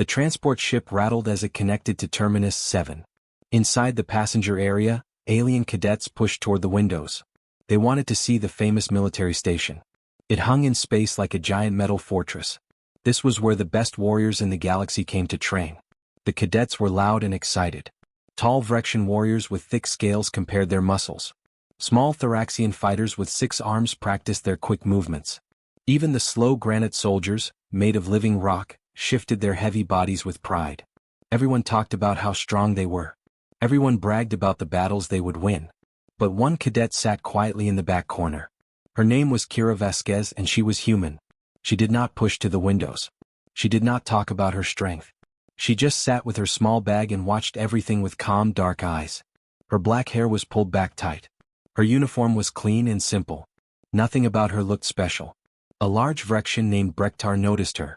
The transport ship rattled as it connected to Terminus 7. Inside the passenger area, alien cadets pushed toward the windows. They wanted to see the famous military station. It hung in space like a giant metal fortress. This was where the best warriors in the galaxy came to train. The cadets were loud and excited. Tall Vrexian warriors with thick scales compared their muscles. Small Thoraxian fighters with 6 arms practiced their quick movements. Even the slow granite soldiers, made of living rock, shifted their heavy bodies with pride. Everyone talked about how strong they were. Everyone bragged about the battles they would win. But one cadet sat quietly in the back corner. Her name was Kira Vasquez and she was human. She did not push to the windows. She did not talk about her strength. She just sat with her small bag and watched everything with calm, dark eyes. Her black hair was pulled back tight. Her uniform was clean and simple. Nothing about her looked special. A large Vrexian named Brektar noticed her.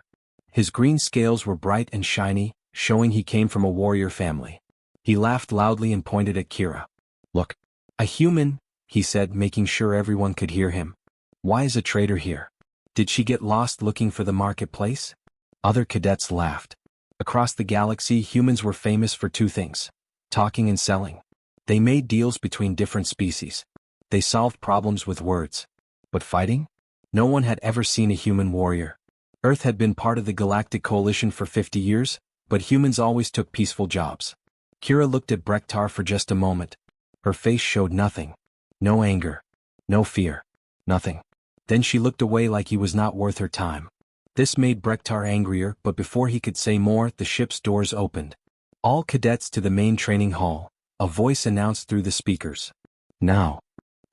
His green scales were bright and shiny, showing he came from a warrior family. He laughed loudly and pointed at Kira. "Look. A human," he said, making sure everyone could hear him. "Why is a traitor here? Did she get lost looking for the marketplace?" Other cadets laughed. Across the galaxy, humans were famous for 2 things: talking and selling. They made deals between different species. They solved problems with words. But fighting? No one had ever seen a human warrior. Earth had been part of the Galactic Coalition for 50 years, but humans always took peaceful jobs. Kira looked at Brektar for just a moment. Her face showed nothing. No anger. No fear. Nothing. Then she looked away like he was not worth her time. This made Brektar angrier, but before he could say more, the ship's doors opened. "All cadets to the main training hall," a voice announced through the speakers. "Now."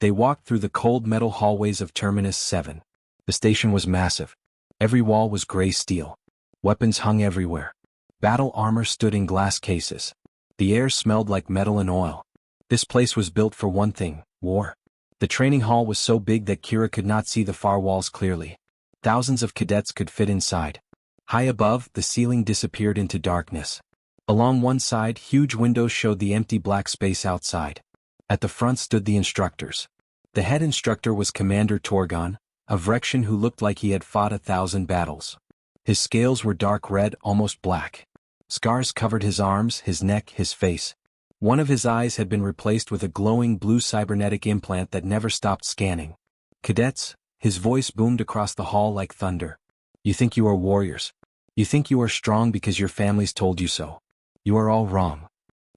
They walked through the cold metal hallways of Terminus 7. The station was massive. Every wall was gray steel. Weapons hung everywhere. Battle armor stood in glass cases. The air smelled like metal and oil. This place was built for one thing: war. The training hall was so big that Kira could not see the far walls clearly. Thousands of cadets could fit inside. High above, the ceiling disappeared into darkness. Along one side, huge windows showed the empty black space outside. At the front stood the instructors. The head instructor was Commander Torgon, a Vrexian who looked like he had fought 1,000 battles. His scales were dark red, almost black. Scars covered his arms, his neck, his face. One of his eyes had been replaced with a glowing blue cybernetic implant that never stopped scanning. "Cadets," his voice boomed across the hall like thunder. "You think you are warriors. You think you are strong because your families told you so. You are all wrong."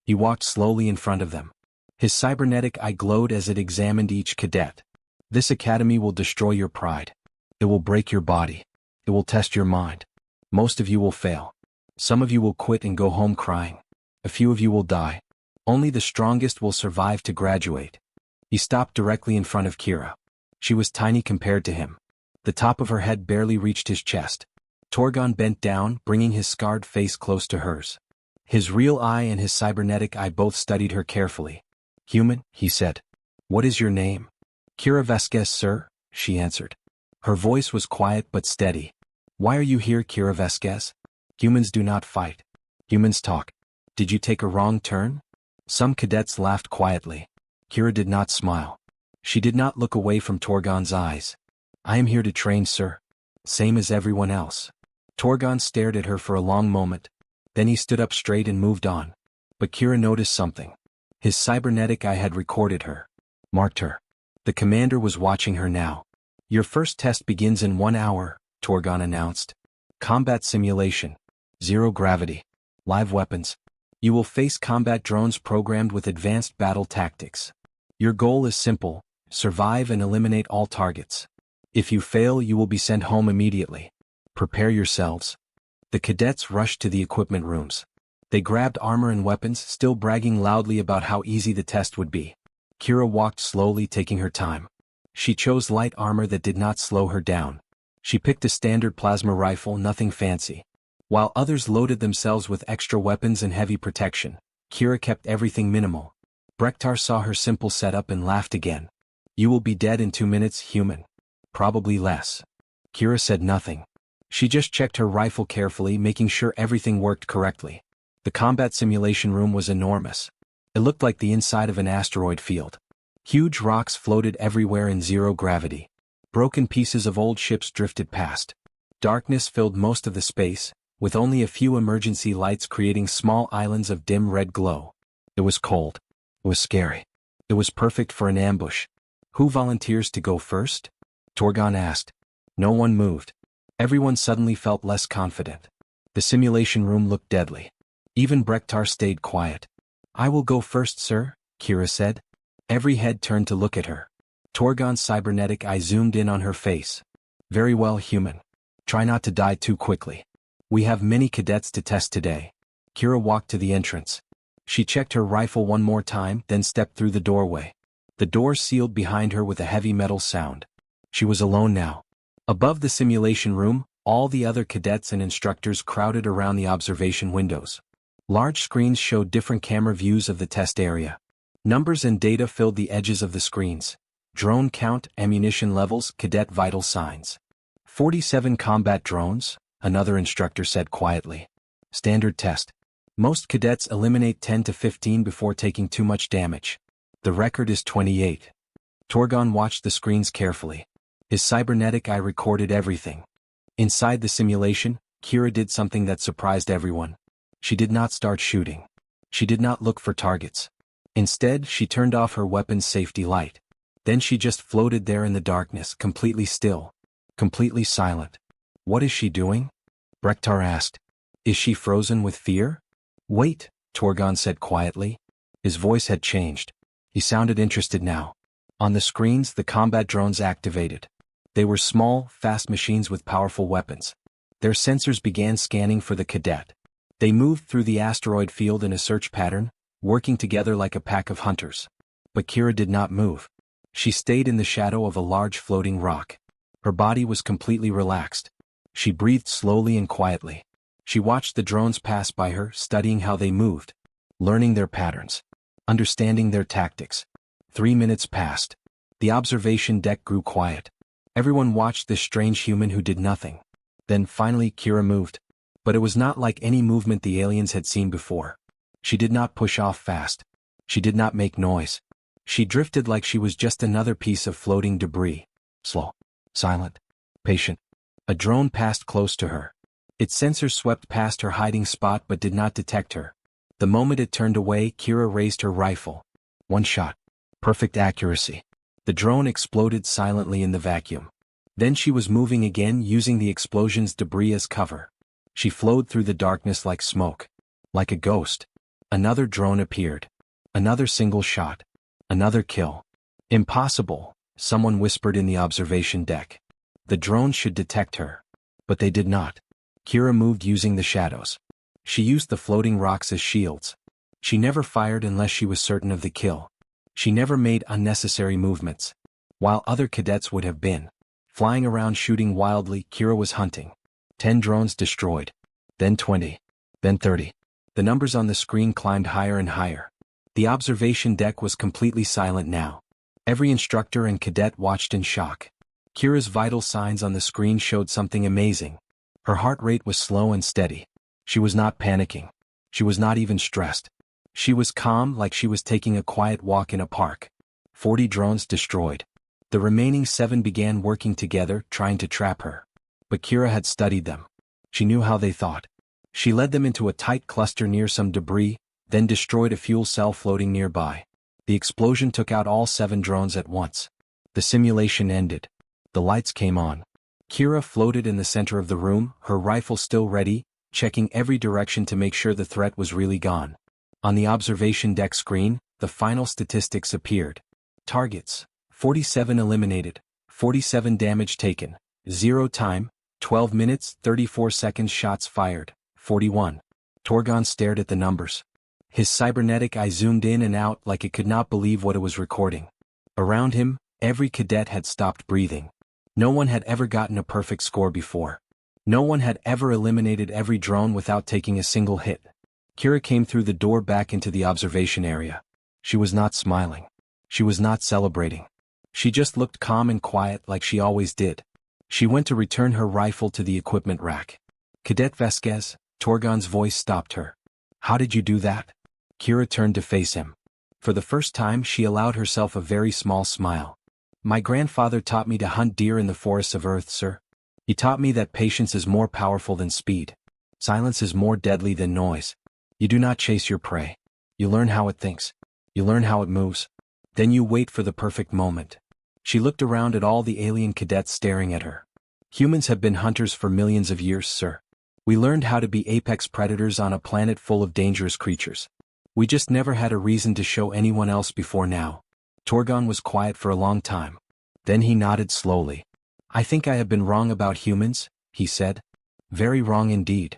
He walked slowly in front of them. His cybernetic eye glowed as it examined each cadet. "This academy will destroy your pride. It will break your body. It will test your mind. Most of you will fail. Some of you will quit and go home crying. A few of you will die. Only the strongest will survive to graduate." He stopped directly in front of Kira. She was tiny compared to him. The top of her head barely reached his chest. Torgon bent down, bringing his scarred face close to hers. His real eye and his cybernetic eye both studied her carefully. "Human," he said. "What is your name?" "Kira Vasquez, sir," she answered. Her voice was quiet but steady. "Why are you here, Kira Vasquez?" "Humans do not fight. Humans talk." "Did you take a wrong turn?" Some cadets laughed quietly. Kira did not smile. She did not look away from Torgon's eyes. "I am here to train, sir. Same as everyone else." Torgon stared at her for a long moment. Then he stood up straight and moved on. But Kira noticed something. His cybernetic eye had recorded her. Marked her. The commander was watching her now. "Your first test begins in 1 hour, Torgon announced. "Combat simulation. 0 gravity. Live weapons. You will face combat drones programmed with advanced battle tactics. Your goal is simple: survive and eliminate all targets. If you fail, you will be sent home immediately. Prepare yourselves." The cadets rushed to the equipment rooms. They grabbed armor and weapons, still bragging loudly about how easy the test would be. Kira walked slowly, taking her time. She chose light armor that did not slow her down. She picked a standard plasma rifle, nothing fancy. While others loaded themselves with extra weapons and heavy protection, Kira kept everything minimal. Brektar saw her simple setup and laughed again. "You will be dead in 2 minutes, human. Probably less." Kira said nothing. She just checked her rifle carefully, making sure everything worked correctly. The combat simulation room was enormous. It looked like the inside of an asteroid field. Huge rocks floated everywhere in 0 gravity. Broken pieces of old ships drifted past. Darkness filled most of the space, with only a few emergency lights creating small islands of dim red glow. It was cold. It was scary. It was perfect for an ambush. "Who volunteers to go first?" Torgon asked. No one moved. Everyone suddenly felt less confident. The simulation room looked deadly. Even Brektar stayed quiet. "I will go first, sir," Kira said. Every head turned to look at her. Torgon's cybernetic eye zoomed in on her face. "Very well, human. Try not to die too quickly. We have many cadets to test today." Kira walked to the entrance. She checked her rifle one more time, then stepped through the doorway. The door sealed behind her with a heavy metal sound. She was alone now. Above the simulation room, all the other cadets and instructors crowded around the observation windows. Large screens showed different camera views of the test area. Numbers and data filled the edges of the screens. Drone count, ammunition levels, cadet vital signs. 47 combat drones, another instructor said quietly. Standard test. Most cadets eliminate 10 to 15 before taking too much damage. The record is 28. Torgon watched the screens carefully. His cybernetic eye recorded everything. Inside the simulation, Kira did something that surprised everyone. She did not start shooting. She did not look for targets. Instead, she turned off her weapon's safety light. Then she just floated there in the darkness, completely still. Completely silent. "What is she doing?" Brektar asked. "Is she frozen with fear?" "Wait," Torgon said quietly. His voice had changed. He sounded interested now. On the screens, the combat drones activated. They were small, fast machines with powerful weapons. Their sensors began scanning for the cadet. They moved through the asteroid field in a search pattern, working together like a pack of hunters. But Kira did not move. She stayed in the shadow of a large floating rock. Her body was completely relaxed. She breathed slowly and quietly. She watched the drones pass by her, studying how they moved, learning their patterns, understanding their tactics. 3 minutes passed. The observation deck grew quiet. Everyone watched this strange human who did nothing. Then finally Kira moved. But it was not like any movement the aliens had seen before. She did not push off fast. She did not make noise. She drifted like she was just another piece of floating debris. Slow, silent, patient. A drone passed close to her. Its sensors swept past her hiding spot but did not detect her. The moment it turned away, Kira raised her rifle. One shot. Perfect accuracy. The drone exploded silently in the vacuum. Then she was moving again, using the explosion's debris as cover. She flowed through the darkness like smoke. Like a ghost. Another drone appeared. Another single shot. Another kill. Impossible, someone whispered in the observation deck. The drones should detect her. But they did not. Kira moved using the shadows. She used the floating rocks as shields. She never fired unless she was certain of the kill. She never made unnecessary movements. While other cadets would have been flying around shooting wildly, Kira was hunting. 10 drones destroyed. Then 20. Then 30. The numbers on the screen climbed higher and higher. The observation deck was completely silent now. Every instructor and cadet watched in shock. Kira's vital signs on the screen showed something amazing. Her heart rate was slow and steady. She was not panicking. She was not even stressed. She was calm, like she was taking a quiet walk in a park. 40 drones destroyed. The remaining 7 began working together, trying to trap her. But Kira had studied them. She knew how they thought. She led them into a tight cluster near some debris, then destroyed a fuel cell floating nearby. The explosion took out all 7 drones at once. The simulation ended. The lights came on. Kira floated in the center of the room, her rifle still ready, checking every direction to make sure the threat was really gone. On the observation deck screen, the final statistics appeared. Targets: 47 eliminated, 47 damage taken, 0 time, 12 minutes, 34 seconds shots fired, 41. Torgon stared at the numbers. His cybernetic eye zoomed in and out like it could not believe what it was recording. Around him, every cadet had stopped breathing. No one had ever gotten a perfect score before. No one had ever eliminated every drone without taking a single hit. Kira came through the door back into the observation area. She was not smiling. She was not celebrating. She just looked calm and quiet like she always did. She went to return her rifle to the equipment rack. "Cadet Vasquez," Torgon's voice stopped her. "How did you do that?" Kira turned to face him. For the first time she allowed herself a very small smile. "My grandfather taught me to hunt deer in the forests of Earth, sir. He taught me that patience is more powerful than speed. Silence is more deadly than noise. You do not chase your prey. You learn how it thinks. You learn how it moves. Then you wait for the perfect moment. She looked around at all the alien cadets staring at her. Humans have been hunters for millions of years, sir. We learned how to be apex predators on a planet full of dangerous creatures. We just never had a reason to show anyone else before now. Torgon was quiet for a long time. Then he nodded slowly. I think I have been wrong about humans, he said. Very wrong indeed.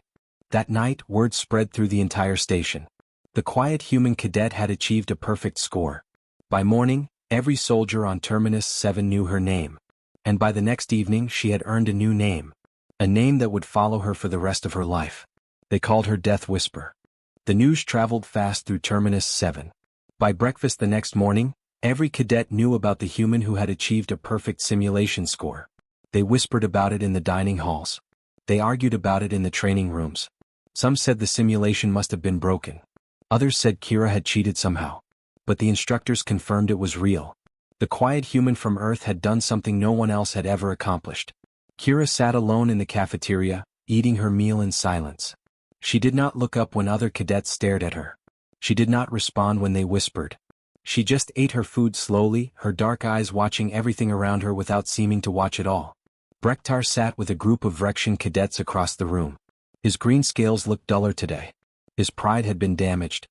That night, word spread through the entire station. The quiet human cadet had achieved a perfect score. By morning, every soldier on Terminus 7 knew her name. And by the next evening she had earned a new name. A name that would follow her for the rest of her life. They called her Death Whisper. The news traveled fast through Terminus 7. By breakfast the next morning, every cadet knew about the human who had achieved a perfect simulation score. They whispered about it in the dining halls. They argued about it in the training rooms. Some said the simulation must have been broken. Others said Kira had cheated somehow. But the instructors confirmed it was real. The quiet human from Earth had done something no one else had ever accomplished. Kira sat alone in the cafeteria, eating her meal in silence. She did not look up when other cadets stared at her. She did not respond when they whispered. She just ate her food slowly, her dark eyes watching everything around her without seeming to watch at all. Brektar sat with a group of Vrexian cadets across the room. His green scales looked duller today. His pride had been damaged.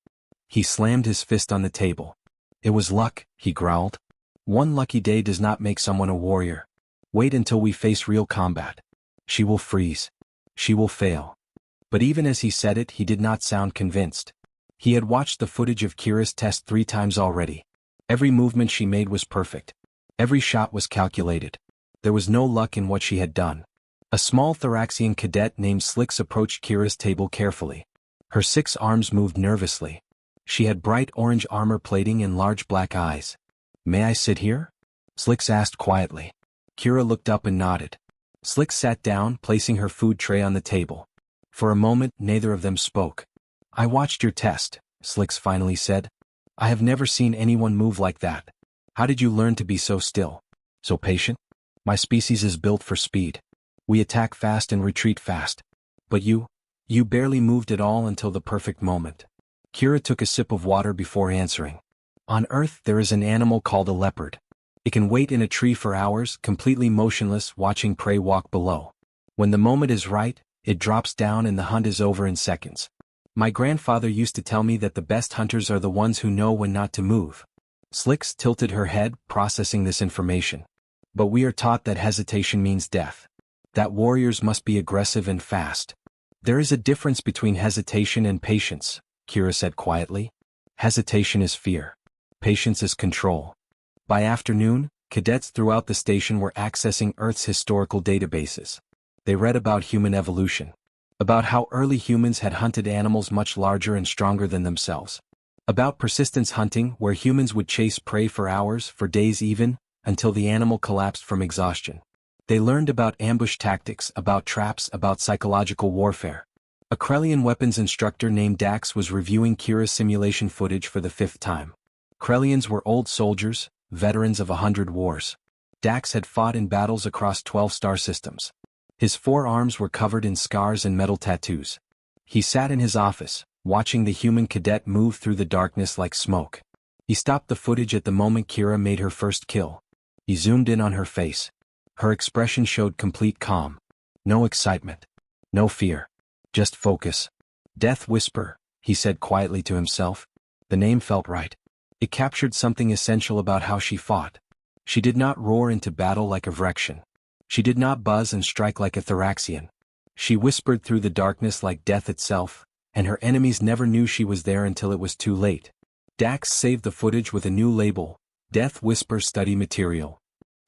He slammed his fist on the table. It was luck, he growled. One lucky day does not make someone a warrior. Wait until we face real combat. She will freeze. She will fail. But even as he said it, he did not sound convinced. He had watched the footage of Kira's test 3 times already. Every movement she made was perfect. Every shot was calculated. There was no luck in what she had done. A small Thoraxian cadet named Slix approached Kira's table carefully. Her 6 arms moved nervously. She had bright orange armor plating and large black eyes. May I sit here? Slix asked quietly. Kira looked up and nodded. Slix sat down, placing her food tray on the table. For a moment, neither of them spoke. I watched your test, Slix finally said. I have never seen anyone move like that. How did you learn to be so still? So patient? My species is built for speed. We attack fast and retreat fast. But you barely moved at all until the perfect moment. Kira took a sip of water before answering. On Earth there is an animal called a leopard. It can wait in a tree for hours, completely motionless, watching prey walk below. When the moment is right, it drops down and the hunt is over in seconds. My grandfather used to tell me that the best hunters are the ones who know when not to move. Slix tilted her head, processing this information. But we are taught that hesitation means death. That warriors must be aggressive and fast. There is a difference between hesitation and patience, Kira said quietly. Hesitation is fear. Patience is control. By afternoon, cadets throughout the station were accessing Earth's historical databases. They read about human evolution. About how early humans had hunted animals much larger and stronger than themselves. About persistence hunting, where humans would chase prey for hours, for days even, until the animal collapsed from exhaustion. They learned about ambush tactics, about traps, about psychological warfare. A Krellian weapons instructor named Dax was reviewing Kira's simulation footage for the 5th time. Krellians were old soldiers, veterans of 100 wars. Dax had fought in battles across 12 star systems. His 4 arms were covered in scars and metal tattoos. He sat in his office, watching the human cadet move through the darkness like smoke. He stopped the footage at the moment Kira made her first kill. He zoomed in on her face. Her expression showed complete calm. No excitement. No fear. Just focus. Death Whisper, he said quietly to himself. The name felt right. It captured something essential about how she fought. She did not roar into battle like a Vrexian. She did not buzz and strike like a Thoraxian. She whispered through the darkness like death itself, and her enemies never knew she was there until it was too late. Dax saved the footage with a new label, Death Whisper Study Material.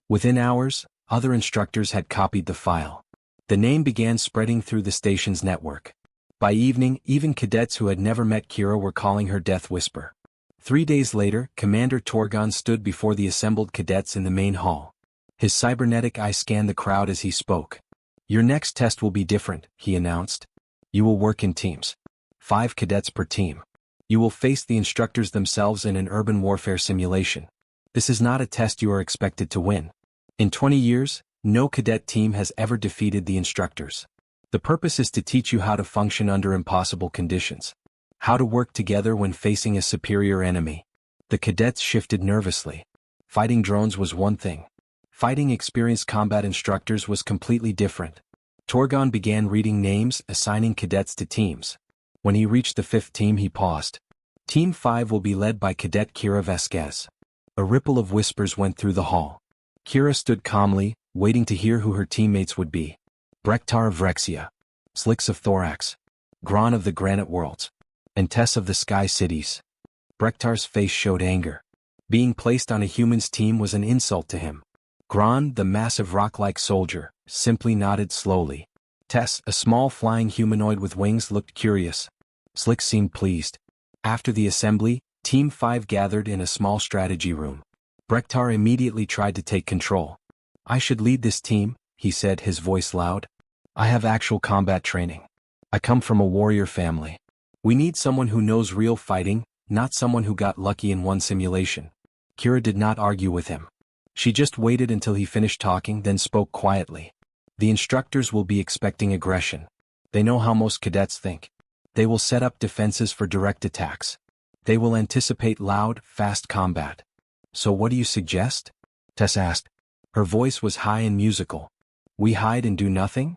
Within hours, other instructors had copied the file. The name began spreading through the station's network. By evening, even cadets who had never met Kira were calling her Death Whisper. 3 days later, Commander Torgon stood before the assembled cadets in the main hall. His cybernetic eye scanned the crowd as he spoke. Your next test will be different, he announced. You will work in teams. 5 cadets per team. You will face the instructors themselves in an urban warfare simulation. This is not a test you are expected to win. In 20 years, no cadet team has ever defeated the instructors. The purpose is to teach you how to function under impossible conditions. How to work together when facing a superior enemy. The cadets shifted nervously. Fighting drones was one thing. Fighting experienced combat instructors was completely different. Torgon began reading names, assigning cadets to teams. When he reached the 5th team, he paused. Team 5 will be led by Cadet Kira Vasquez. A ripple of whispers went through the hall. Kira stood calmly, waiting to hear who her teammates would be. Brektar of Vrexia, Slix of Thorax, Gron of the Granite Worlds, and Tess of the Sky Cities. Brektar's face showed anger. Being placed on a human's team was an insult to him. Gron, the massive rock-like soldier, simply nodded slowly. Tess, a small flying humanoid with wings, looked curious. Slix seemed pleased. After the assembly, Team 5 gathered in a small strategy room. Brektar immediately tried to take control. I should lead this team, he said, his voice loud. I have actual combat training. I come from a warrior family. We need someone who knows real fighting, not someone who got lucky in one simulation. Kira did not argue with him. She just waited until he finished talking, then spoke quietly. The instructors will be expecting aggression. They know how most cadets think. They will set up defenses for direct attacks. They will anticipate loud, fast combat. So what do you suggest? Tess asked. Her voice was high and musical. We hide and do nothing?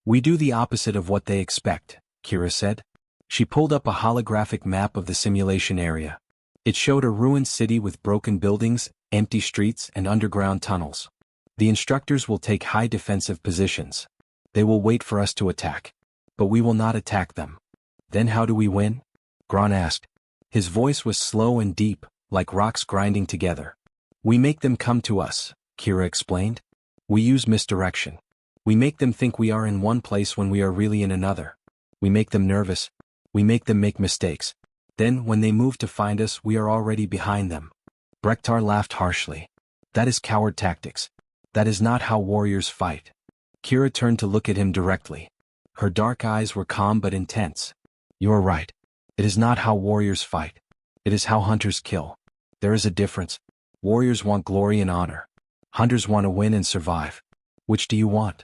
We do the opposite of what they expect, Kira said. She pulled up a holographic map of the simulation area. It showed a ruined city with broken buildings, empty streets, and underground tunnels. The instructors will take high defensive positions. They will wait for us to attack. But we will not attack them. Then how do we win? Gron asked. His voice was slow and deep, like rocks grinding together. We make them come to us, Kira explained. We use misdirection. We make them think we are in one place when we are really in another. We make them nervous. We make them make mistakes. Then, when they move to find us, we are already behind them. Brektar laughed harshly. That is coward tactics. That is not how warriors fight. Kira turned to look at him directly. Her dark eyes were calm but intense. You are right. It is not how warriors fight. It is how hunters kill. There is a difference. Warriors want glory and honor. Hunters want to win and survive. Which do you want?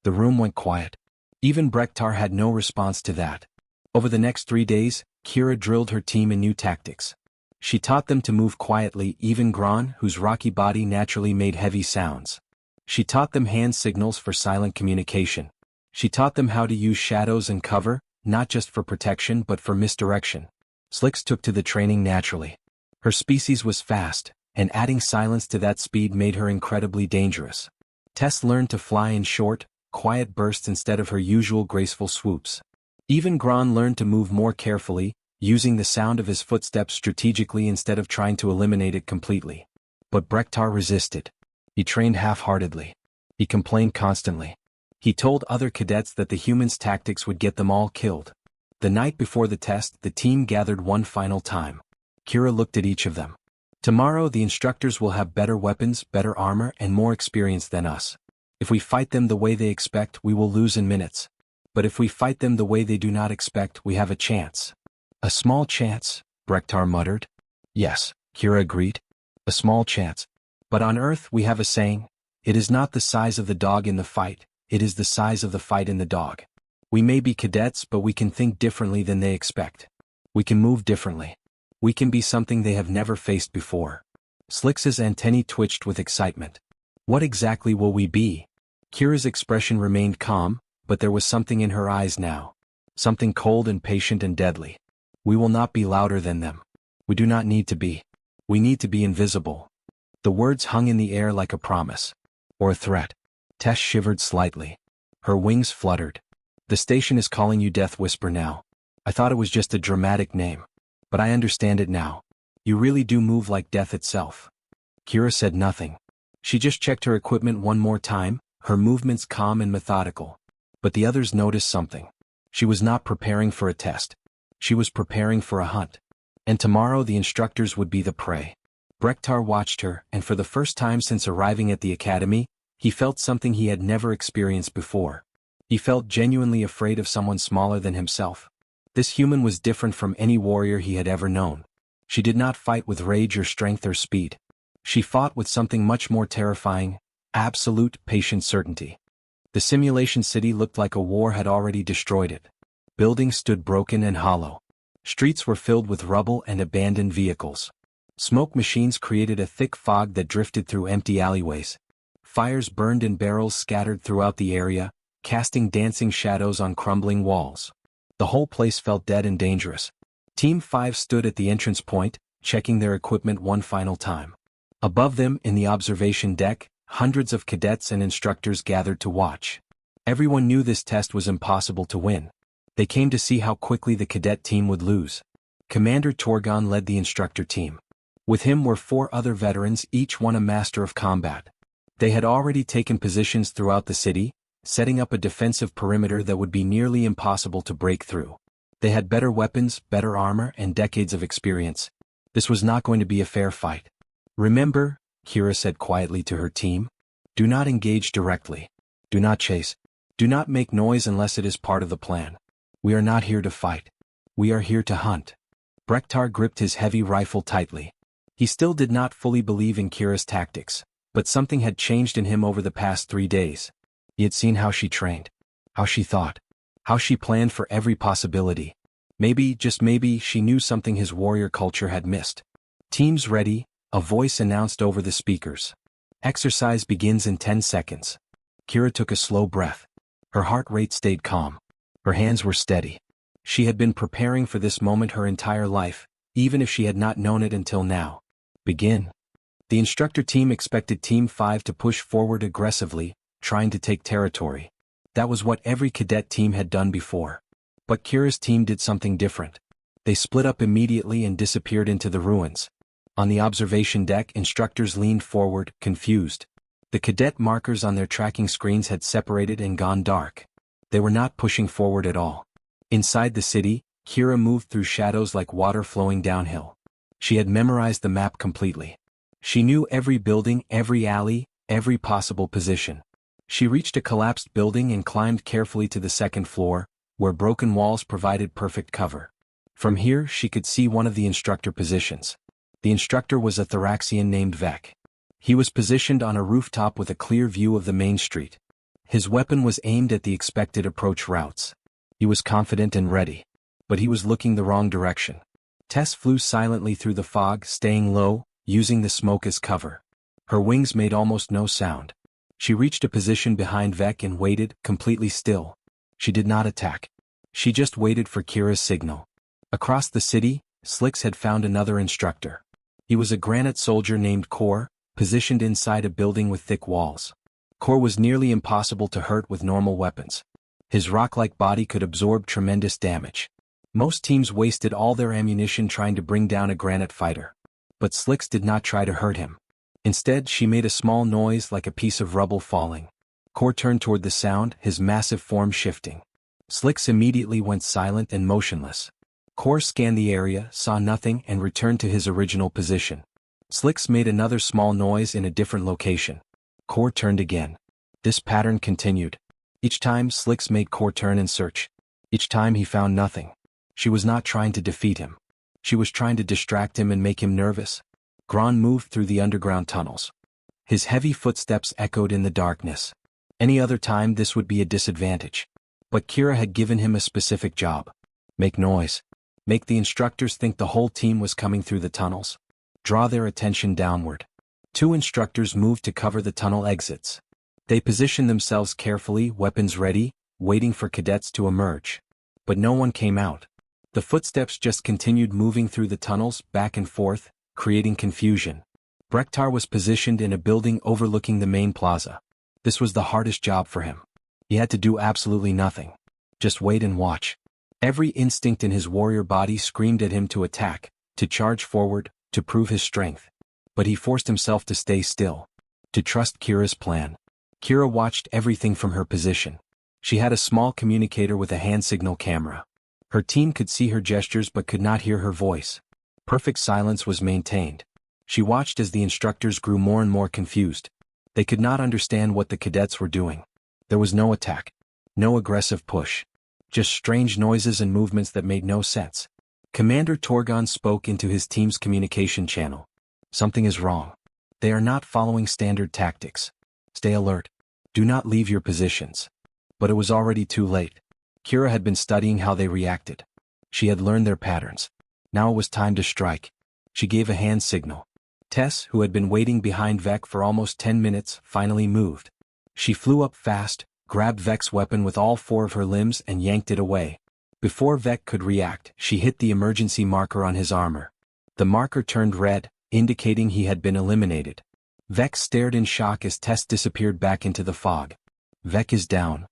The room went quiet. Even Brektar had no response to that. Over the next 3 days, Kira drilled her team in new tactics. She taught them to move quietly, even Gron, whose rocky body naturally made heavy sounds. She taught them hand signals for silent communication. She taught them how to use shadows and cover, not just for protection but for misdirection. Slix took to the training naturally. Her species was fast, and adding silence to that speed made her incredibly dangerous. Tess learned to fly in short, quiet bursts instead of her usual graceful swoops. Even Gron learned to move more carefully, using the sound of his footsteps strategically instead of trying to eliminate it completely. But Brektar resisted. He trained half-heartedly. He complained constantly. He told other cadets that the humans' tactics would get them all killed. The night before the test, the team gathered one final time. Kira looked at each of them. Tomorrow the instructors will have better weapons, better armor, and more experience than us. If we fight them the way they expect, we will lose in minutes. But if we fight them the way they do not expect, we have a chance. A small chance, Brektar muttered. Yes, Kira agreed. A small chance. But on Earth we have a saying, it is not the size of the dog in the fight, it is the size of the fight in the dog. We may be cadets, but we can think differently than they expect. We can move differently. We can be something they have never faced before. Slix's antennae twitched with excitement. What exactly will we be? Kira's expression remained calm, but there was something in her eyes now. Something cold and patient and deadly. We will not be louder than them. We do not need to be. We need to be invisible. The words hung in the air like a promise. Or a threat. Tess shivered slightly. Her wings fluttered. The station is calling you Death Whisper now. I thought it was just a dramatic name. But I understand it now. You really do move like death itself. Kira said nothing. She just checked her equipment one more time, her movements calm and methodical. But the others noticed something. She was not preparing for a test. She was preparing for a hunt. And tomorrow the instructors would be the prey. Brektar watched her, and for the first time since arriving at the academy, he felt something he had never experienced before. He felt genuinely afraid of someone smaller than himself. This human was different from any warrior he had ever known. She did not fight with rage or strength or speed. She fought with something much more terrifying, absolute patient certainty. The simulation city looked like a war had already destroyed it. Buildings stood broken and hollow. Streets were filled with rubble and abandoned vehicles. Smoke machines created a thick fog that drifted through empty alleyways. Fires burned in barrels scattered throughout the area, casting dancing shadows on crumbling walls. The whole place felt dead and dangerous. Team 5 stood at the entrance point, checking their equipment one final time. Above them, in the observation deck, hundreds of cadets and instructors gathered to watch. Everyone knew this test was impossible to win. They came to see how quickly the cadet team would lose. Commander Torgon led the instructor team. With him were 4 other veterans, each one a master of combat. They had already taken positions throughout the city, setting up a defensive perimeter that would be nearly impossible to break through. They had better weapons, better armor, and decades of experience. This was not going to be a fair fight. "Remember," Kira said quietly to her team, "do not engage directly. Do not chase. Do not make noise unless it is part of the plan. We are not here to fight. We are here to hunt." Brektar gripped his heavy rifle tightly. He still did not fully believe in Kira's tactics, but something had changed in him over the past 3 days. He had seen how she trained, how she thought, how she planned for every possibility. Maybe, just maybe, she knew something his warrior culture had missed. "Teams ready," a voice announced over the speakers. "Exercise begins in 10 seconds. Kira took a slow breath. Her heart rate stayed calm. Her hands were steady. She had been preparing for this moment her entire life, even if she had not known it until now. "Begin." The instructor team expected Team 5 to push forward aggressively, trying to take territory. That was what every cadet team had done before. But Kira's team did something different. They split up immediately and disappeared into the ruins. On the observation deck, instructors leaned forward, confused. The cadet markers on their tracking screens had separated and gone dark. They were not pushing forward at all. Inside the city, Kira moved through shadows like water flowing downhill. She had memorized the map completely. She knew every building, every alley, every possible position. She reached a collapsed building and climbed carefully to the second floor, where broken walls provided perfect cover. From here, she could see one of the instructor positions. The instructor was a Vrexian named Vek. He was positioned on a rooftop with a clear view of the main street. His weapon was aimed at the expected approach routes. He was confident and ready. But he was looking the wrong direction. Tess flew silently through the fog, staying low, using the smoke as cover. Her wings made almost no sound. She reached a position behind Vek and waited, completely still. She did not attack. She just waited for Kira's signal. Across the city, Slicks had found another instructor. He was a granite soldier named Kor, positioned inside a building with thick walls. Kor was nearly impossible to hurt with normal weapons. His rock-like body could absorb tremendous damage. Most teams wasted all their ammunition trying to bring down a granite fighter. But Slicks did not try to hurt him. Instead, she made a small noise like a piece of rubble falling. Kor turned toward the sound, his massive form shifting. Slicks immediately went silent and motionless. Kor scanned the area, saw nothing, and returned to his original position. Slicks made another small noise in a different location. Kor turned again. This pattern continued. Each time, Slicks made Kor turn and search. Each time he found nothing. She was not trying to defeat him. She was trying to distract him and make him nervous. Gron moved through the underground tunnels. His heavy footsteps echoed in the darkness. Any other time this would be a disadvantage. But Kira had given him a specific job. Make noise. Make the instructors think the whole team was coming through the tunnels. Draw their attention downward. 2 instructors moved to cover the tunnel exits. They positioned themselves carefully, weapons ready, waiting for cadets to emerge. But no one came out. The footsteps just continued moving through the tunnels, back and forth, creating confusion. Brektar was positioned in a building overlooking the main plaza. This was the hardest job for him. He had to do absolutely nothing. Just wait and watch. Every instinct in his warrior body screamed at him to attack, to charge forward, to prove his strength. But he forced himself to stay still, to trust Kira's plan. Kira watched everything from her position. She had a small communicator with a hand signal camera. Her team could see her gestures but could not hear her voice. Perfect silence was maintained. She watched as the instructors grew more and more confused. They could not understand what the cadets were doing. There was no attack. No aggressive push. Just strange noises and movements that made no sense. Commander Torgon spoke into his team's communication channel. "Something is wrong. They are not following standard tactics. Stay alert. "Do not leave your positions." But it was already too late. Kira had been studying how they reacted. She had learned their patterns. Now it was time to strike. She gave a hand signal. Tess, who had been waiting behind Vec for almost 10 minutes, finally moved. She flew up fast, grabbed Vec's weapon with all 4 of her limbs and yanked it away. Before Vec could react, she hit the emergency marker on his armor. The marker turned red, indicating he had been eliminated. Vec stared in shock as Tess disappeared back into the fog. "Vec is down."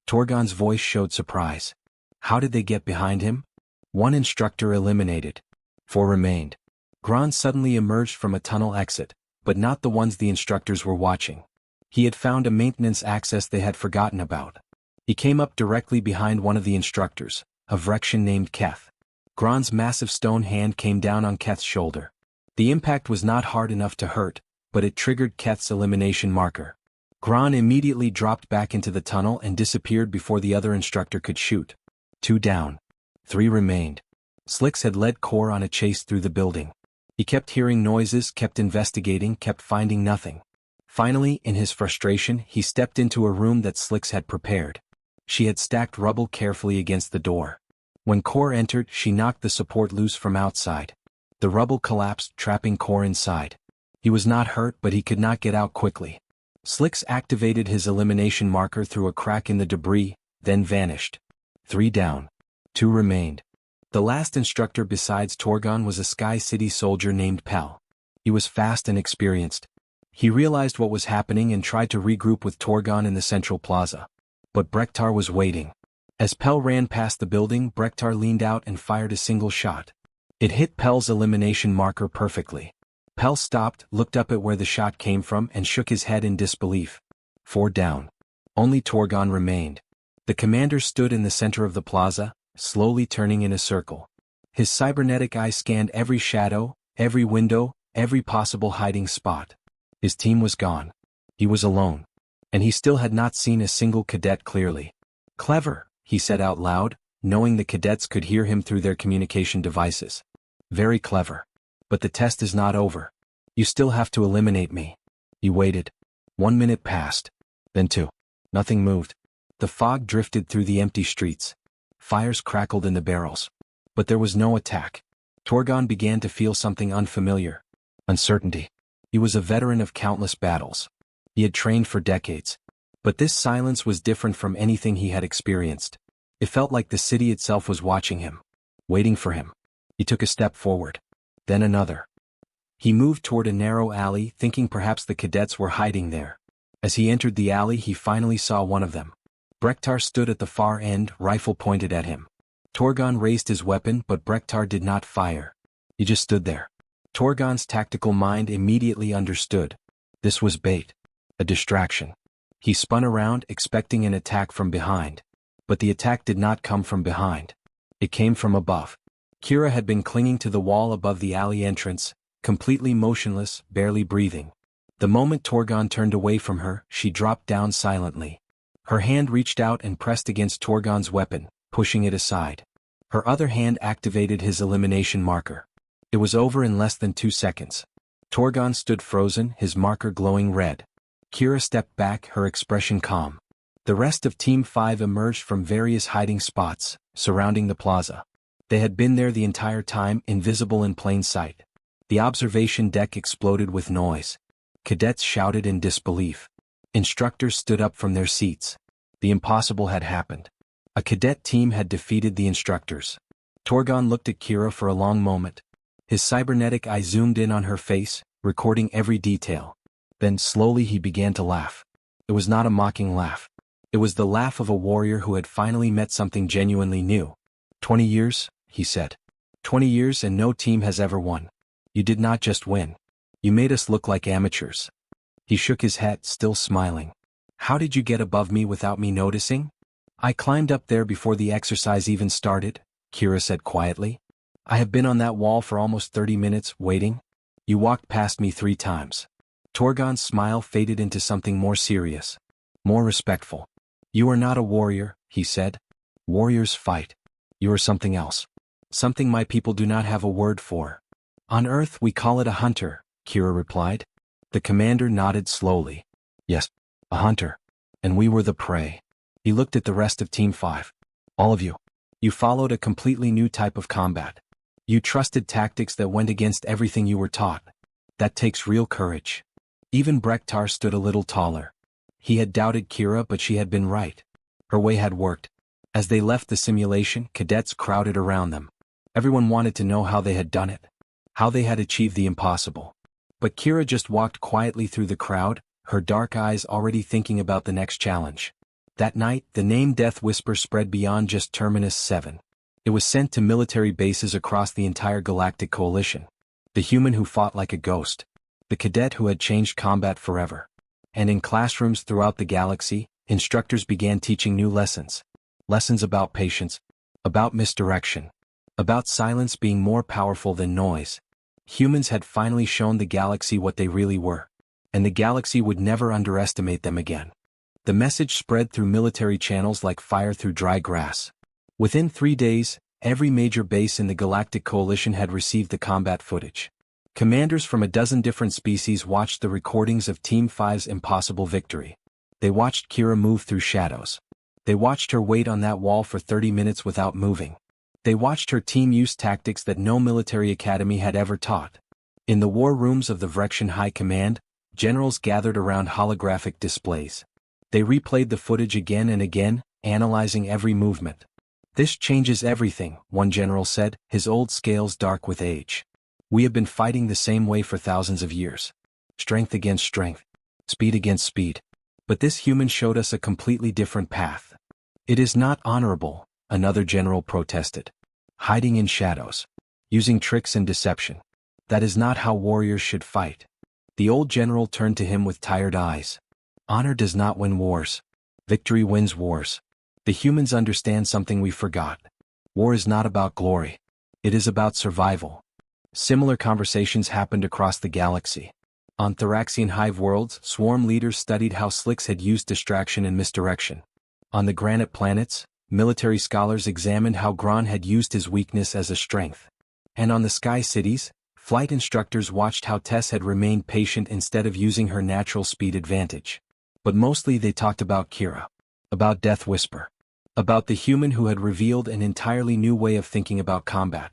Torgon's voice showed surprise. How did they get behind him? 1 instructor eliminated. 4 remained. Gron suddenly emerged from a tunnel exit, but not the ones the instructors were watching. He had found a maintenance access they had forgotten about. He came up directly behind one of the instructors, a Vrexian named Keth. Gron's massive stone hand came down on Keth's shoulder. The impact was not hard enough to hurt, but it triggered Keth's elimination marker. Gron immediately dropped back into the tunnel and disappeared before the other instructor could shoot. 2 down. 3 remained. Slicks had led Core on a chase through the building. He kept hearing noises, kept investigating, kept finding nothing. Finally, in his frustration, he stepped into a room that Slicks had prepared. She had stacked rubble carefully against the door. When Core entered, she knocked the support loose from outside. The rubble collapsed, trapping Core inside. He was not hurt, but he could not get out quickly. Slicks activated his elimination marker through a crack in the debris, then vanished. 3 down. 2 remained. The last instructor besides Torgon was a Sky City soldier named Pell. He was fast and experienced. He realized what was happening and tried to regroup with Torgon in the central plaza. But Brektar was waiting. As Pell ran past the building, Brektar leaned out and fired a single shot. It hit Pell's elimination marker perfectly. Pell stopped, looked up at where the shot came from and shook his head in disbelief. 4 down. Only Torgon remained. The commander stood in the center of the plaza, slowly turning in a circle. His cybernetic eye scanned every shadow, every window, every possible hiding spot. His team was gone. He was alone. And he still had not seen a single cadet clearly. "Clever," he said out loud, knowing the cadets could hear him through their communication devices. "Very clever. But the test is not over. You still have to eliminate me." He waited. 1 minute passed. Then 2. Nothing moved. The fog drifted through the empty streets. Fires crackled in the barrels. But there was no attack. Torgon began to feel something unfamiliar. Uncertainty. He was a veteran of countless battles. He had trained for decades. But this silence was different from anything he had experienced. It felt like the city itself was watching him. Waiting for him. He took a step forward. Then another. He moved toward a narrow alley, thinking perhaps the cadets were hiding there. As he entered the alley, he finally saw one of them. Brektar stood at the far end, rifle pointed at him. Torgon raised his weapon, but Brektar did not fire. He just stood there. Torgon's tactical mind immediately understood. This was bait. A distraction. He spun around, expecting an attack from behind. But the attack did not come from behind. It came from above. Kira had been clinging to the wall above the alley entrance, completely motionless, barely breathing. The moment Torgon turned away from her, she dropped down silently. Her hand reached out and pressed against Torgon's weapon, pushing it aside. Her other hand activated his elimination marker. It was over in less than 2 seconds. Torgon stood frozen, his marker glowing red. Kira stepped back, her expression calm. The rest of Team 5 emerged from various hiding spots, surrounding the plaza. They had been there the entire time, invisible in plain sight. The observation deck exploded with noise. Cadets shouted in disbelief. Instructors stood up from their seats. The impossible had happened. A cadet team had defeated the instructors. Torgon looked at Kira for a long moment. His cybernetic eye zoomed in on her face, recording every detail. Then slowly he began to laugh. It was not a mocking laugh. It was the laugh of a warrior who had finally met something genuinely new. 20 years, he said. 20 years and no team has ever won. You did not just win. You made us look like amateurs. He shook his head, still smiling. How did you get above me without me noticing? I climbed up there before the exercise even started, Kira said quietly. I have been on that wall for almost 30 minutes, waiting. You walked past me 3 times. Torgon's smile faded into something more serious. More respectful. You are not a warrior, he said. Warriors fight. You are something else. Something my people do not have a word for. On Earth we call it a hunter, Kira replied. The commander nodded slowly. Yes, a hunter. And we were the prey. He looked at the rest of Team 5. All of you. You followed a completely new type of combat. You trusted tactics that went against everything you were taught. That takes real courage. Even Brektar stood a little taller. He had doubted Kira, but she had been right. Her way had worked. As they left the simulation, cadets crowded around them. Everyone wanted to know how they had done it. How they had achieved the impossible. But Kira just walked quietly through the crowd, her dark eyes already thinking about the next challenge. That night, the name Death Whisper spread beyond just Terminus 7. It was sent to military bases across the entire Galactic Coalition. The human who fought like a ghost. The cadet who had changed combat forever. And in classrooms throughout the galaxy, instructors began teaching new lessons. Lessons about patience. About misdirection. About silence being more powerful than noise. Humans had finally shown the galaxy what they really were. And the galaxy would never underestimate them again. The message spread through military channels like fire through dry grass. Within 3 days, every major base in the Galactic Coalition had received the combat footage. Commanders from a dozen different species watched the recordings of Team 5's impossible victory. They watched Kira move through shadows. They watched her wait on that wall for 30 minutes without moving. They watched her team use tactics that no military academy had ever taught. In the war rooms of the Vrexian High Command, generals gathered around holographic displays. They replayed the footage again and again, analyzing every movement. "This changes everything," one general said, his old scales dark with age. "We have been fighting the same way for thousands of years. Strength against strength. Speed against speed. But this human showed us a completely different path." "It is not honorable," another general protested. "Hiding in shadows. Using tricks and deception. That is not how warriors should fight." The old general turned to him with tired eyes. "Honor does not win wars. Victory wins wars. The humans understand something we forgot. War is not about glory. It is about survival." Similar conversations happened across the galaxy. On Theraxian hive worlds, swarm leaders studied how Slicks had used distraction and misdirection. On the granite planets, military scholars examined how Gron had used his weakness as a strength. And on the sky cities, flight instructors watched how Tess had remained patient instead of using her natural speed advantage. But mostly they talked about Kira. About Death Whisper. About the human who had revealed an entirely new way of thinking about combat.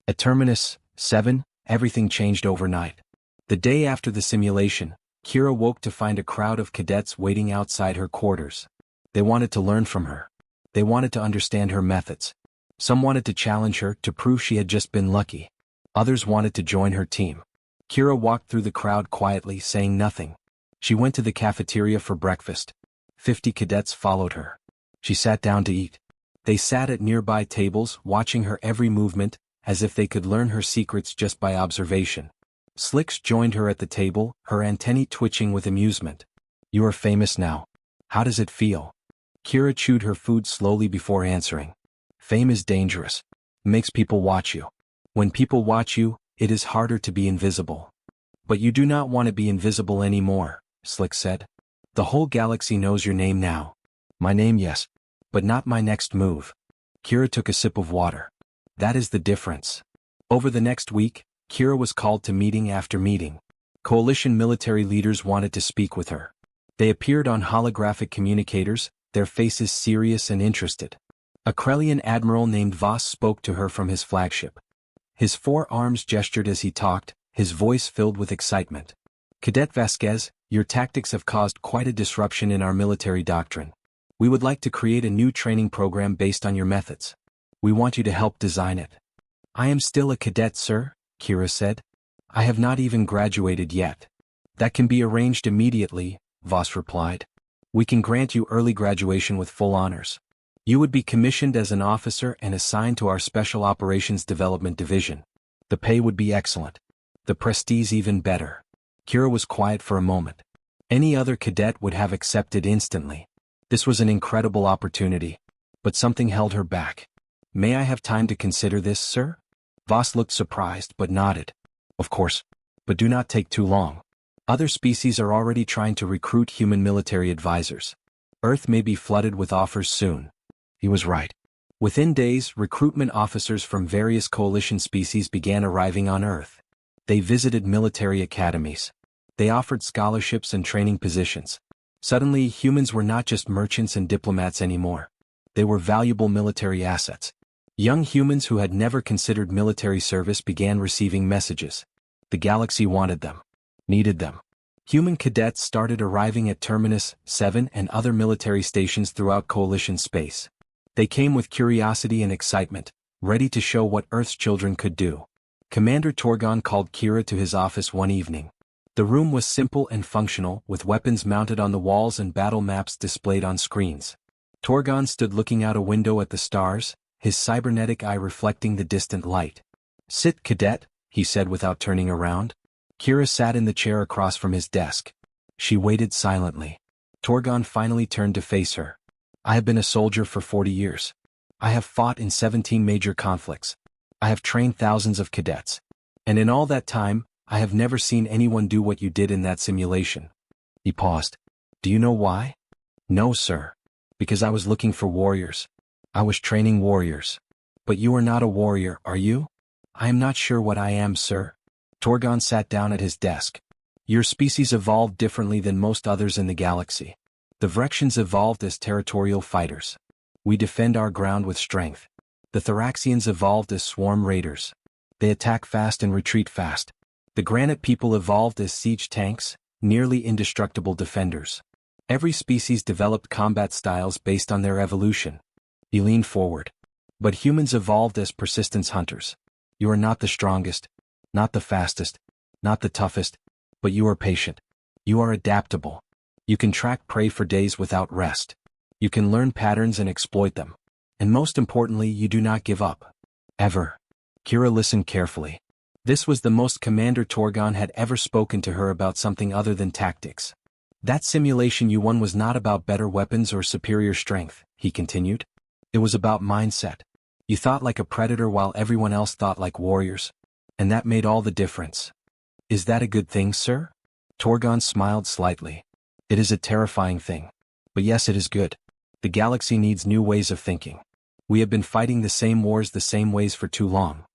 At Terminus 7, everything changed overnight. The day after the simulation, Kira woke to find a crowd of cadets waiting outside her quarters. They wanted to learn from her. They wanted to understand her methods. Some wanted to challenge her to prove she had just been lucky. Others wanted to join her team. Kira walked through the crowd quietly, saying nothing. She went to the cafeteria for breakfast. 50 cadets followed her. She sat down to eat. They sat at nearby tables, watching her every movement, as if they could learn her secrets just by observation. Slicks joined her at the table, her antennae twitching with amusement. "You are famous now. How does it feel?" Kira chewed her food slowly before answering. "Fame is dangerous. It makes people watch you. When people watch you, it is harder to be invisible." "But you do not want to be invisible anymore," Slick said. "The whole galaxy knows your name now." "My name, yes. But not my next move." Kira took a sip of water. "That is the difference." Over the next week, Kira was called to meeting after meeting. Coalition military leaders wanted to speak with her. They appeared on holographic communicators, their faces serious and interested. A Krellian admiral named Voss spoke to her from his flagship. His 4 arms gestured as he talked, his voice filled with excitement. "Cadet Vasquez, your tactics have caused quite a disruption in our military doctrine. We would like to create a new training program based on your methods. We want you to help design it." "I am still a cadet, sir," Kira said. "I have not even graduated yet." "That can be arranged immediately," Voss replied. "We can grant you early graduation with full honors. You would be commissioned as an officer and assigned to our Special Operations Development Division. The pay would be excellent. The prestige even better." Kira was quiet for a moment. Any other cadet would have accepted instantly. This was an incredible opportunity. But something held her back. "May I have time to consider this, sir?" Voss looked surprised but nodded. "Of course. But do not take too long. Other species are already trying to recruit human military advisors. Earth may be flooded with offers soon." He was right. Within days, recruitment officers from various coalition species began arriving on Earth. They visited military academies. They offered scholarships and training positions. Suddenly, humans were not just merchants and diplomats anymore. They were valuable military assets. Young humans who had never considered military service began receiving messages. The galaxy wanted them, needed them. Human cadets started arriving at Terminus 7 and other military stations throughout Coalition space. They came with curiosity and excitement, ready to show what Earth's children could do. Commander Torgon called Kira to his office one evening. The room was simple and functional, with weapons mounted on the walls and battle maps displayed on screens. Torgon stood looking out a window at the stars, his cybernetic eye reflecting the distant light. "Sit, cadet," he said without turning around. Kira sat in the chair across from his desk. She waited silently. Torgon finally turned to face her. "I have been a soldier for 40 years. I have fought in 17 major conflicts. I have trained thousands of cadets. And in all that time, I have never seen anyone do what you did in that simulation." He paused. "Do you know why?" "No, sir. Because I was looking for warriors. I was training warriors." "But you are not a warrior, are you?" "I am not sure what I am, sir." Torgon sat down at his desk. "Your species evolved differently than most others in the galaxy. The Vrexians evolved as territorial fighters. We defend our ground with strength. The Thoraxians evolved as swarm raiders. They attack fast and retreat fast. The Granite people evolved as siege tanks, nearly indestructible defenders. Every species developed combat styles based on their evolution." He leaned forward. "But humans evolved as persistence hunters. You are not the strongest, not the fastest, not the toughest, but you are patient. You are adaptable. You can track prey for days without rest. You can learn patterns and exploit them. And most importantly, you do not give up. Ever." Kira listened carefully. This was the most Commander Torgon had ever spoken to her about something other than tactics. "That simulation you won was not about better weapons or superior strength," he continued. "It was about mindset. You thought like a predator while everyone else thought like warriors. And that made all the difference." "Is that a good thing, sir?" Torgon smiled slightly. "It is a terrifying thing. But yes, it is good. The galaxy needs new ways of thinking. We have been fighting the same wars the same ways for too long."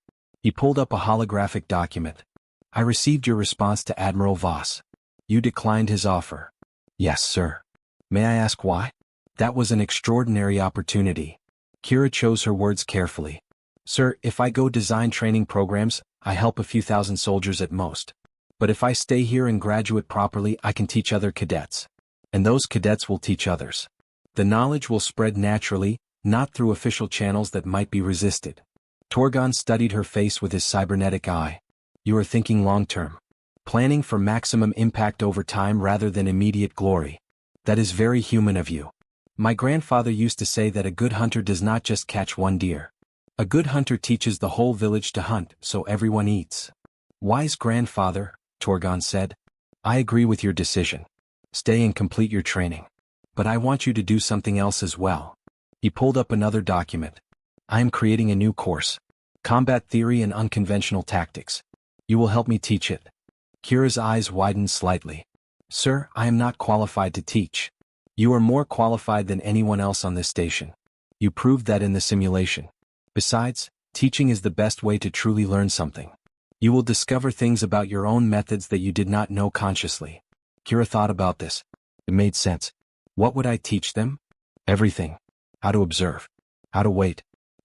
He pulled up a holographic document. "I received your response to Admiral Voss. You declined his offer." "Yes, sir." "May I ask why?" "That was an extraordinary opportunity." Kira chose her words carefully. "Sir, if I go design training programs, I help a few thousand soldiers at most. But if I stay here and graduate properly, I can teach other cadets. And those cadets will teach others. The knowledge will spread naturally, not through official channels that might be resisted." Torgon studied her face with his cybernetic eye. "You are thinking long-term. Planning for maximum impact over time rather than immediate glory. That is very human of you. My grandfather used to say that a good hunter does not just catch one deer. A good hunter teaches the whole village to hunt, so everyone eats." "Wise grandfather," Torgon said. "I agree with your decision. Stay and complete your training. But I want you to do something else as well." He pulled up another document. "I am creating a new course. Combat Theory and Unconventional Tactics. You will help me teach it." Kira's eyes widened slightly. "Sir, I am not qualified to teach. You are more qualified than anyone else on this station. You proved that in the simulation. Besides, teaching is the best way to truly learn something. You will discover things about your own methods that you did not know consciously." Kira thought about this. It made sense. What would I teach them? Everything. How to observe. How to wait.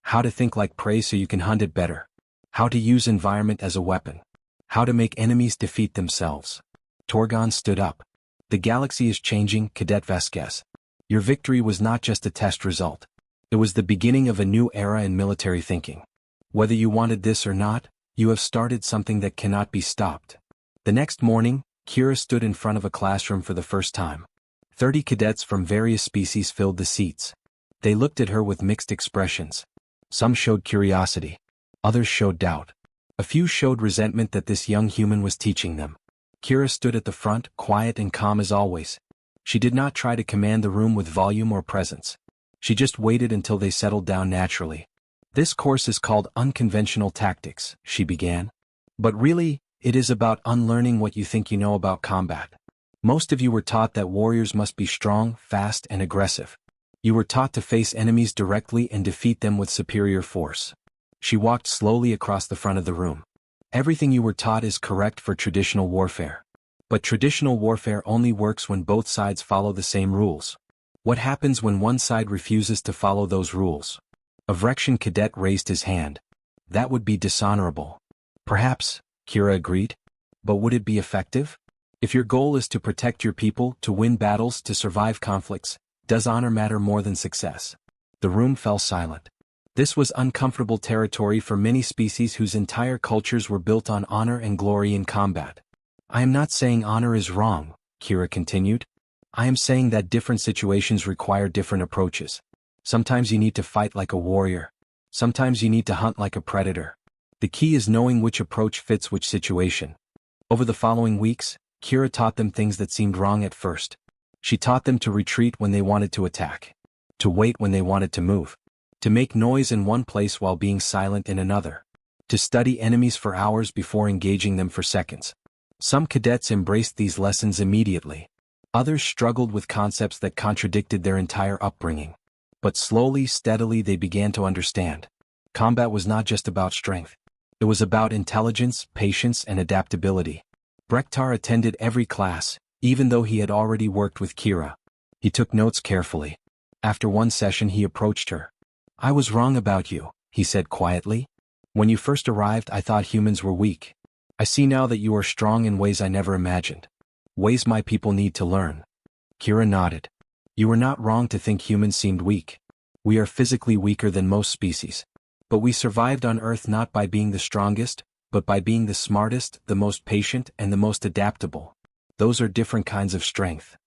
How to think like prey so you can hunt it better. How to use environment as a weapon. How to make enemies defeat themselves. Torgon stood up. "The galaxy is changing, Cadet Vasquez. Your victory was not just a test result. It was the beginning of a new era in military thinking. Whether you wanted this or not, you have started something that cannot be stopped." The next morning, Kira stood in front of a classroom for the first time. 30 cadets from various species filled the seats. They looked at her with mixed expressions. Some showed curiosity. Others showed doubt. A few showed resentment that this young human was teaching them. Kira stood at the front, quiet and calm as always. She did not try to command the room with volume or presence. She just waited until they settled down naturally. "This course is called Unconventional Tactics," she began. "But really, it is about unlearning what you think you know about combat. Most of you were taught that warriors must be strong, fast, and aggressive. You were taught to face enemies directly and defeat them with superior force." She walked slowly across the front of the room. "Everything you were taught is correct for traditional warfare. But traditional warfare only works when both sides follow the same rules. What happens when one side refuses to follow those rules? A Vrexian cadet raised his hand. That would be dishonorable. Perhaps, Kira agreed. But would it be effective? If your goal is to protect your people, to win battles, to survive conflicts, does honor matter more than success? The room fell silent. This was uncomfortable territory for many species whose entire cultures were built on honor and glory in combat. I am not saying honor is wrong, Kira continued. I am saying that different situations require different approaches. Sometimes you need to fight like a warrior. Sometimes you need to hunt like a predator. The key is knowing which approach fits which situation. Over the following weeks, Kira taught them things that seemed wrong at first. She taught them to retreat when they wanted to attack, to wait when they wanted to move, to make noise in one place while being silent in another, to study enemies for hours before engaging them for seconds. Some cadets embraced these lessons immediately. Others struggled with concepts that contradicted their entire upbringing. But slowly, steadily they began to understand. Combat was not just about strength. It was about intelligence, patience, and adaptability. Brektar attended every class, even though he had already worked with Kira. He took notes carefully. After one session he approached her. I was wrong about you, he said quietly. When you first arrived I thought humans were weak. I see now that you are strong in ways I never imagined. Ways my people need to learn. Kira nodded. You were not wrong to think humans seemed weak. We are physically weaker than most species. But we survived on Earth not by being the strongest, but by being the smartest, the most patient, and the most adaptable. Those are different kinds of strength.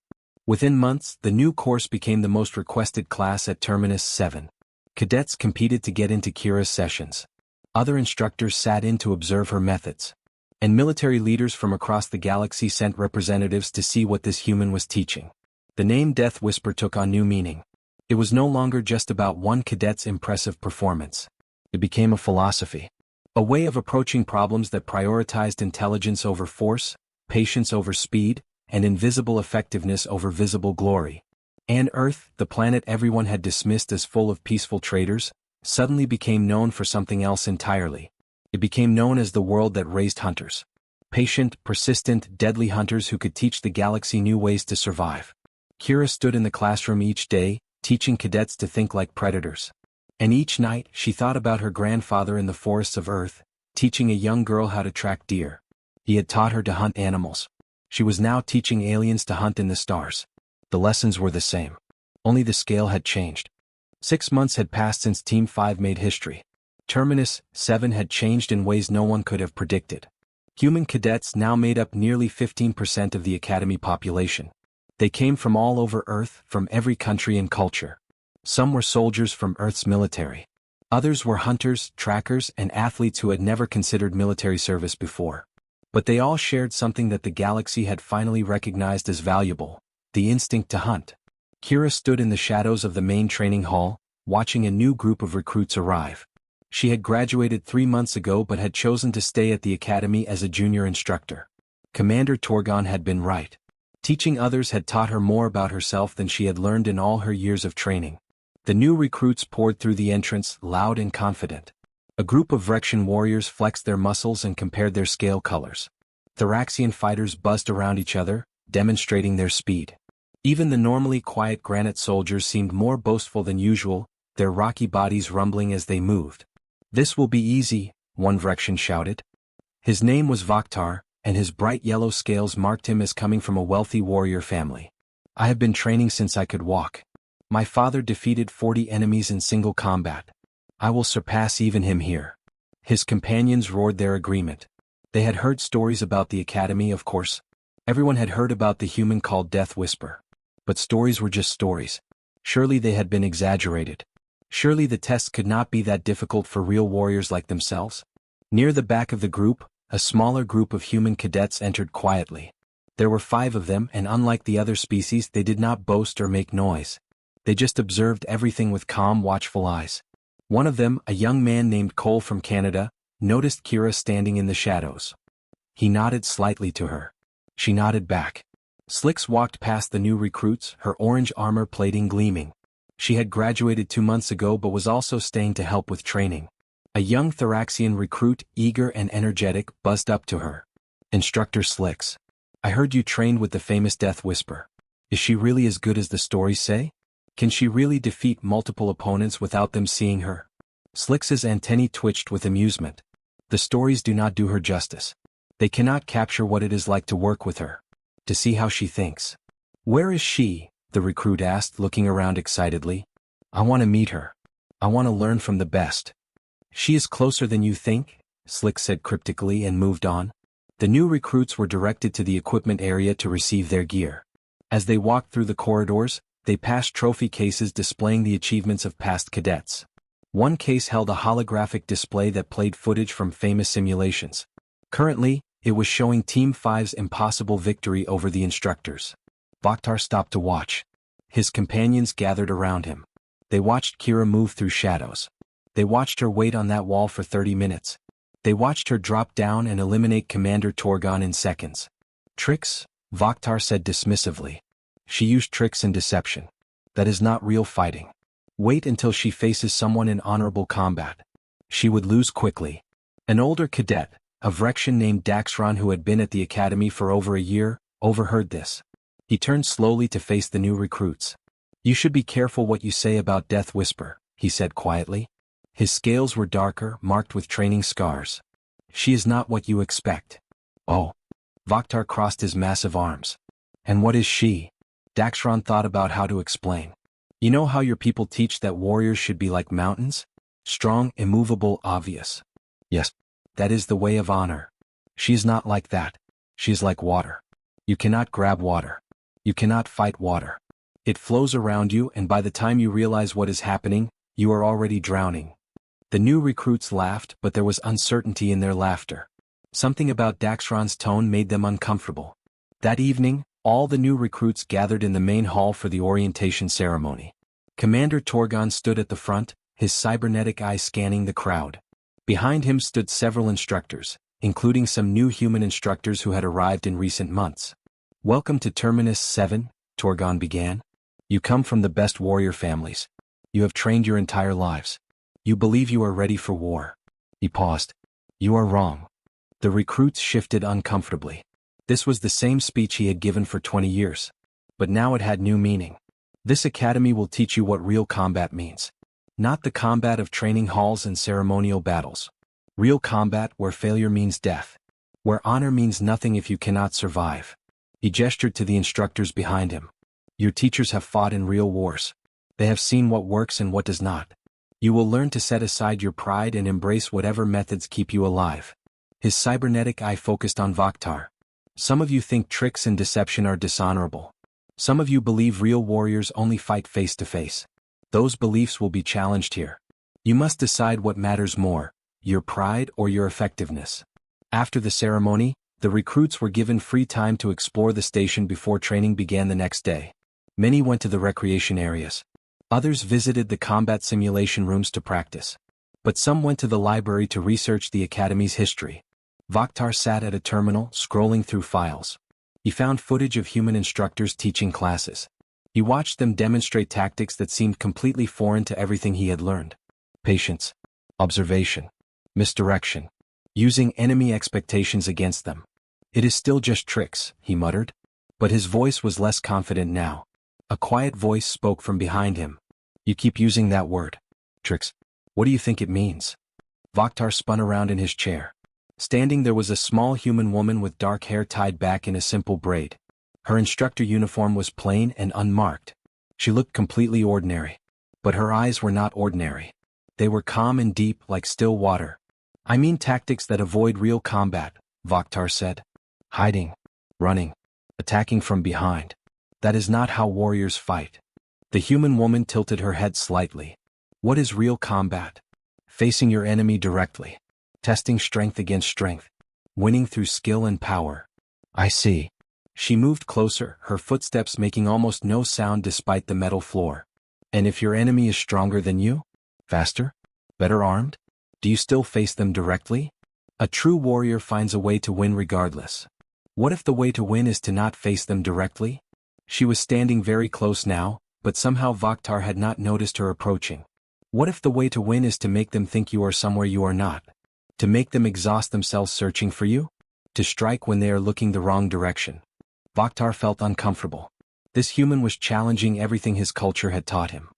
Within months, the new course became the most requested class at Terminus 7. Cadets competed to get into Kira's sessions. Other instructors sat in to observe her methods. And military leaders from across the galaxy sent representatives to see what this human was teaching. The name Death Whisper took on new meaning. It was no longer just about one cadet's impressive performance. It became a philosophy. A way of approaching problems that prioritized intelligence over force, patience over speed, and invisible effectiveness over visible glory. And Earth, the planet everyone had dismissed as full of peaceful traders, suddenly became known for something else entirely. It became known as the world that raised hunters. Patient, persistent, deadly hunters who could teach the galaxy new ways to survive. Kira stood in the classroom each day, teaching cadets to think like predators. And each night, she thought about her grandfather in the forests of Earth, teaching a young girl how to track deer. He had taught her to hunt animals. She was now teaching aliens to hunt in the stars. The lessons were the same. Only the scale had changed. 6 months had passed since Team 5 made history. Terminus 7 had changed in ways no one could have predicted. Human cadets now made up nearly 15% of the Academy population. They came from all over Earth, from every country and culture. Some were soldiers from Earth's military. Others were hunters, trackers, and athletes who had never considered military service before. But they all shared something that the galaxy had finally recognized as valuable: the instinct to hunt. Kira stood in the shadows of the main training hall, watching a new group of recruits arrive. She had graduated 3 months ago but had chosen to stay at the academy as a junior instructor. Commander Torgon had been right. Teaching others had taught her more about herself than she had learned in all her years of training. The new recruits poured through the entrance, loud and confident. A group of Vrexian warriors flexed their muscles and compared their scale colors. Thoraxian fighters buzzed around each other, demonstrating their speed. Even the normally quiet granite soldiers seemed more boastful than usual, their rocky bodies rumbling as they moved. This will be easy, one Vrexian shouted. His name was Vaktar, and his bright yellow scales marked him as coming from a wealthy warrior family. I have been training since I could walk. My father defeated 40 enemies in single combat. I will surpass even him here. His companions roared their agreement. They had heard stories about the academy, of course. Everyone had heard about the human called Death Whisper. But stories were just stories. Surely they had been exaggerated. Surely the tests could not be that difficult for real warriors like themselves. Near the back of the group, a smaller group of human cadets entered quietly. There were 5 of them, and unlike the other species, they did not boast or make noise. They just observed everything with calm, watchful eyes. One of them, a young man named Cole from Canada, noticed Kira standing in the shadows. He nodded slightly to her. She nodded back. Slix walked past the new recruits, her orange armor plating gleaming. She had graduated 2 months ago but was also staying to help with training. A young Thoraxian recruit, eager and energetic, buzzed up to her. Instructor Slix. I heard you trained with the famous Death Whisper. Is she really as good as the stories say? Can she really defeat multiple opponents without them seeing her? Slicks's antennae twitched with amusement. The stories do not do her justice. They cannot capture what it is like to work with her, to see how she thinks. Where is she? The recruit asked, looking around excitedly. I want to meet her. I want to learn from the best. She is closer than you think, Slick said cryptically and moved on. The new recruits were directed to the equipment area to receive their gear. As they walked through the corridors, they passed trophy cases displaying the achievements of past cadets. One case held a holographic display that played footage from famous simulations. Currently, it was showing Team 5's impossible victory over the instructors. Vaktar stopped to watch. His companions gathered around him. They watched Kira move through shadows. They watched her wait on that wall for 30 minutes. They watched her drop down and eliminate Commander Torgon in seconds. Tricks? Vaktar said dismissively. She used tricks and deception. That is not real fighting. Wait until she faces someone in honorable combat. She would lose quickly. An older cadet, a Vrexian named Daxron who had been at the academy for over a year, overheard this. He turned slowly to face the new recruits. You should be careful what you say about Death Whisper, he said quietly. His scales were darker, marked with training scars. She is not what you expect. Oh. Vaktar crossed his massive arms. And what is she? Daxron thought about how to explain. You know how your people teach that warriors should be like mountains? Strong, immovable, obvious. Yes. That is the way of honor. She is not like that. She is like water. You cannot grab water. You cannot fight water. It flows around you, and by the time you realize what is happening, you are already drowning. The new recruits laughed, but there was uncertainty in their laughter. Something about Daxron's tone made them uncomfortable. That evening, all the new recruits gathered in the main hall for the orientation ceremony. Commander Torgon stood at the front, his cybernetic eye scanning the crowd. Behind him stood several instructors, including some new human instructors who had arrived in recent months. Welcome to Terminus 7, Torgon began. You come from the best warrior families. You have trained your entire lives. You believe you are ready for war. He paused. You are wrong. The recruits shifted uncomfortably. This was the same speech he had given for 20 years. But now it had new meaning. This academy will teach you what real combat means. Not the combat of training halls and ceremonial battles. Real combat where failure means death. Where honor means nothing if you cannot survive. He gestured to the instructors behind him. Your teachers have fought in real wars. They have seen what works and what does not. You will learn to set aside your pride and embrace whatever methods keep you alive. His cybernetic eye focused on Vaktar. Some of you think tricks and deception are dishonorable. Some of you believe real warriors only fight face to face. Those beliefs will be challenged here. You must decide what matters more, your pride or your effectiveness. After the ceremony, the recruits were given free time to explore the station before training began the next day. Many went to the recreation areas. Others visited the combat simulation rooms to practice. But some went to the library to research the academy's history. Vaktar sat at a terminal, scrolling through files. He found footage of human instructors teaching classes. He watched them demonstrate tactics that seemed completely foreign to everything he had learned. Patience, observation, misdirection, using enemy expectations against them. It is still just tricks, he muttered. But his voice was less confident now. A quiet voice spoke from behind him. You keep using that word. Tricks. What do you think it means? Vaktar spun around in his chair. Standing there was a small human woman with dark hair tied back in a simple braid. Her instructor uniform was plain and unmarked. She looked completely ordinary. But her eyes were not ordinary. They were calm and deep like still water. I mean tactics that avoid real combat, Vaktar said. Hiding, running, attacking from behind. That is not how warriors fight. The human woman tilted her head slightly. What is real combat? Facing your enemy directly. Testing strength against strength. Winning through skill and power. I see. She moved closer, her footsteps making almost no sound despite the metal floor. And if your enemy is stronger than you? Faster? Better armed? Do you still face them directly? A true warrior finds a way to win regardless. What if the way to win is to not face them directly? She was standing very close now, but somehow Vaktar had not noticed her approaching. What if the way to win is to make them think you are somewhere you are not? To make them exhaust themselves searching for you? To strike when they are looking the wrong direction? Vaktar felt uncomfortable. This human was challenging everything his culture had taught him.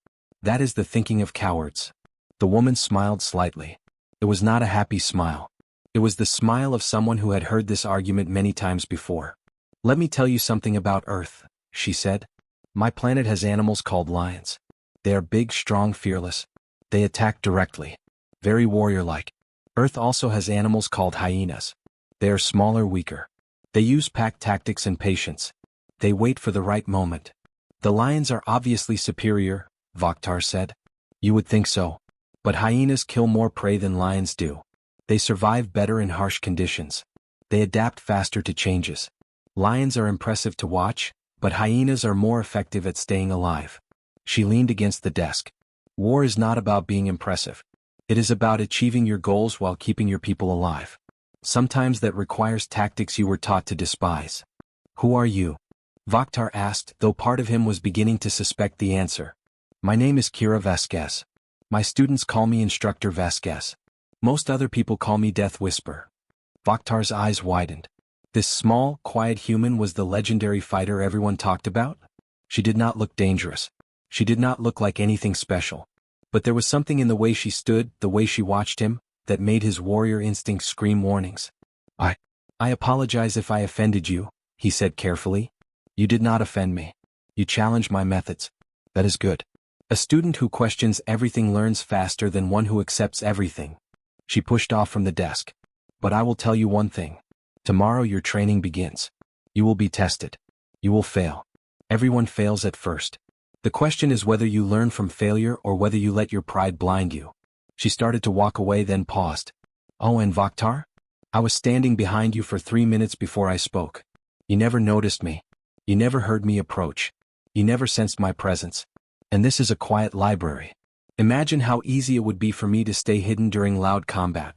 That is the thinking of cowards. The woman smiled slightly. It was not a happy smile. It was the smile of someone who had heard this argument many times before. Let me tell you something about Earth, she said. My planet has animals called lions. They are big, strong, fearless. They attack directly. Very warrior-like. Earth also has animals called hyenas. They are smaller, weaker. They use pack tactics and patience. They wait for the right moment. The lions are obviously superior, Vaktar said. You would think so. But hyenas kill more prey than lions do. They survive better in harsh conditions. They adapt faster to changes. Lions are impressive to watch, but hyenas are more effective at staying alive. She leaned against the desk. War is not about being impressive. It is about achieving your goals while keeping your people alive. Sometimes that requires tactics you were taught to despise. Who are you? Vaktar asked, though part of him was beginning to suspect the answer. My name is Kira Vasquez. My students call me Instructor Vasquez. Most other people call me Death Whisper. Vaktar's eyes widened. This small, quiet human was the legendary fighter everyone talked about? She did not look dangerous. She did not look like anything special. But there was something in the way she stood, the way she watched him, that made his warrior instinct scream warnings. I apologize if I offended you, he said carefully. You did not offend me. You challenged my methods. That is good. A student who questions everything learns faster than one who accepts everything. She pushed off from the desk. But I will tell you one thing. Tomorrow your training begins. You will be tested. You will fail. Everyone fails at first. The question is whether you learn from failure or whether you let your pride blind you. She started to walk away, then paused. Oh, and Vaktar? I was standing behind you for 3 minutes before I spoke. You never noticed me. You never heard me approach. You never sensed my presence. And this is a quiet library. Imagine how easy it would be for me to stay hidden during loud combat.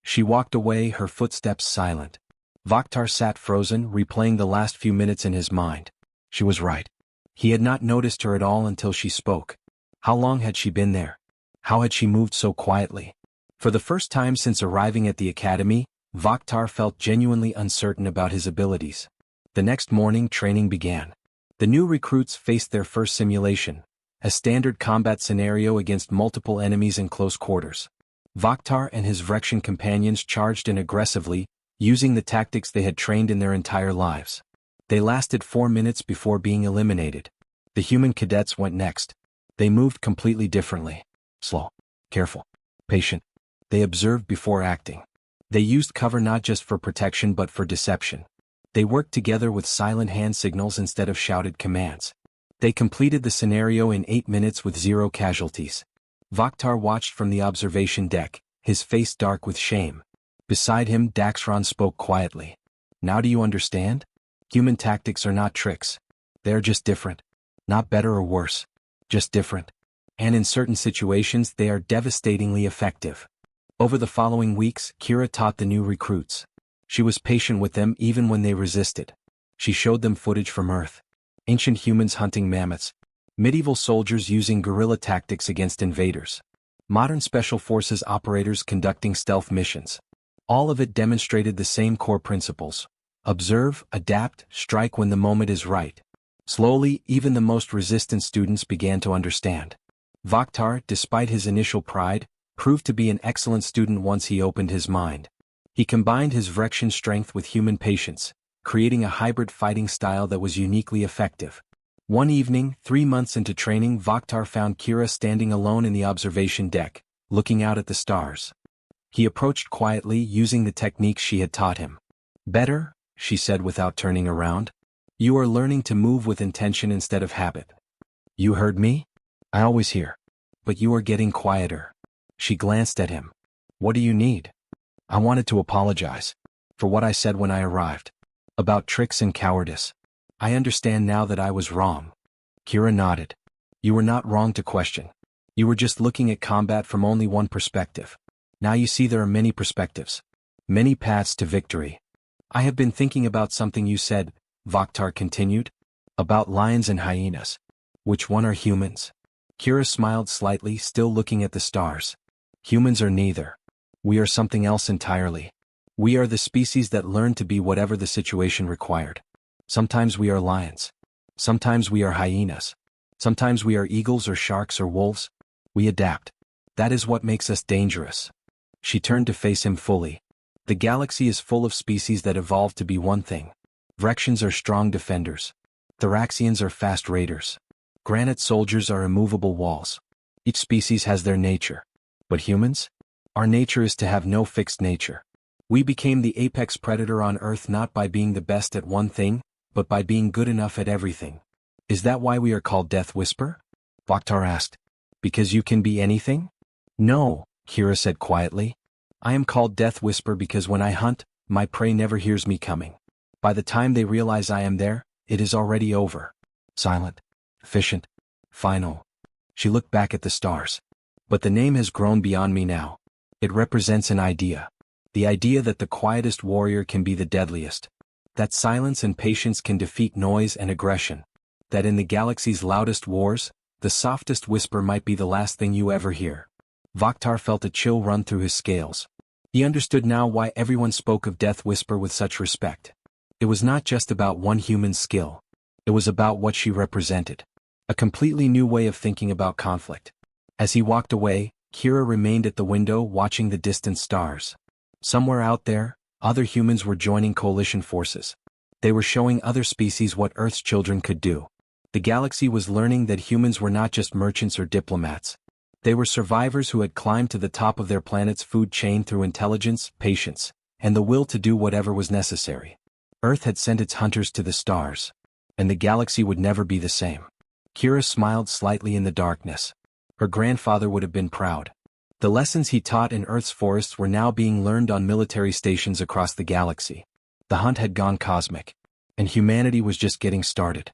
She walked away, her footsteps silent. Vaktar sat frozen, replaying the last few minutes in his mind. She was right. He had not noticed her at all until she spoke. How long had she been there? How had she moved so quietly? For the first time since arriving at the academy, Vaktar felt genuinely uncertain about his abilities. The next morning, training began. The new recruits faced their first simulation, a standard combat scenario against multiple enemies in close quarters. Vaktar and his Vrexian companions charged in aggressively, using the tactics they had trained in their entire lives. They lasted 4 minutes before being eliminated. The human cadets went next. They moved completely differently. Slow, careful, patient. They observed before acting. They used cover not just for protection but for deception. They worked together with silent hand signals instead of shouted commands. They completed the scenario in 8 minutes with 0 casualties. Vaktar watched from the observation deck, his face dark with shame. Beside him, Daxron spoke quietly. Now do you understand? Human tactics are not tricks. They are just different. Not better or worse. Just different. And in certain situations they are devastatingly effective. Over the following weeks, Kira taught the new recruits. She was patient with them even when they resisted. She showed them footage from Earth. Ancient humans hunting mammoths. Medieval soldiers using guerrilla tactics against invaders. Modern special forces operators conducting stealth missions. All of it demonstrated the same core principles. Observe, adapt, strike when the moment is right. Slowly, even the most resistant students began to understand. Vaktar, despite his initial pride, proved to be an excellent student once he opened his mind. He combined his Vrexian strength with human patience, creating a hybrid fighting style that was uniquely effective. One evening, 3 months into training, Vaktar found Kira standing alone in the observation deck, looking out at the stars. He approached quietly, using the techniques she had taught him. Better, she said without turning around. You are learning to move with intention instead of habit. You heard me? I always hear. But you are getting quieter. She glanced at him. What do you need? I wanted to apologize for what I said when I arrived. About tricks and cowardice. I understand now that I was wrong. Kira nodded. You were not wrong to question. You were just looking at combat from only one perspective. Now you see there are many perspectives. Many paths to victory. I have been thinking about something you said, Vaktar continued. About lions and hyenas. Which one are humans? Kira smiled slightly, still looking at the stars. Humans are neither. We are something else entirely. We are the species that learned to be whatever the situation required. Sometimes we are lions. Sometimes we are hyenas. Sometimes we are eagles or sharks or wolves. We adapt. That is what makes us dangerous. She turned to face him fully. The galaxy is full of species that evolved to be one thing. Vrexians are strong defenders. Thoraxians are fast raiders. Granite soldiers are immovable walls. Each species has their nature. But humans? Our nature is to have no fixed nature. We became the apex predator on Earth not by being the best at one thing, but by being good enough at everything. Is that why we are called Death Whisper? Vaktar asked. Because you can be anything? No, Kira said quietly. I am called Death Whisper because when I hunt, my prey never hears me coming. By the time they realize I am there, it is already over. Silent, efficient, final. She looked back at the stars. But the name has grown beyond me now. It represents an idea. The idea that the quietest warrior can be the deadliest. That silence and patience can defeat noise and aggression. That in the galaxy's loudest wars, the softest whisper might be the last thing you ever hear. Vaktar felt a chill run through his scales. He understood now why everyone spoke of Death Whisper with such respect. It was not just about one human's skill. It was about what she represented. A completely new way of thinking about conflict. As he walked away, Kira remained at the window watching the distant stars. Somewhere out there, other humans were joining coalition forces. They were showing other species what Earth's children could do. The galaxy was learning that humans were not just merchants or diplomats. They were survivors who had climbed to the top of their planet's food chain through intelligence, patience, and the will to do whatever was necessary. Earth had sent its hunters to the stars, and the galaxy would never be the same. Kira smiled slightly in the darkness. Her grandfather would have been proud. The lessons he taught in Earth's forests were now being learned on military stations across the galaxy. The hunt had gone cosmic, and humanity was just getting started.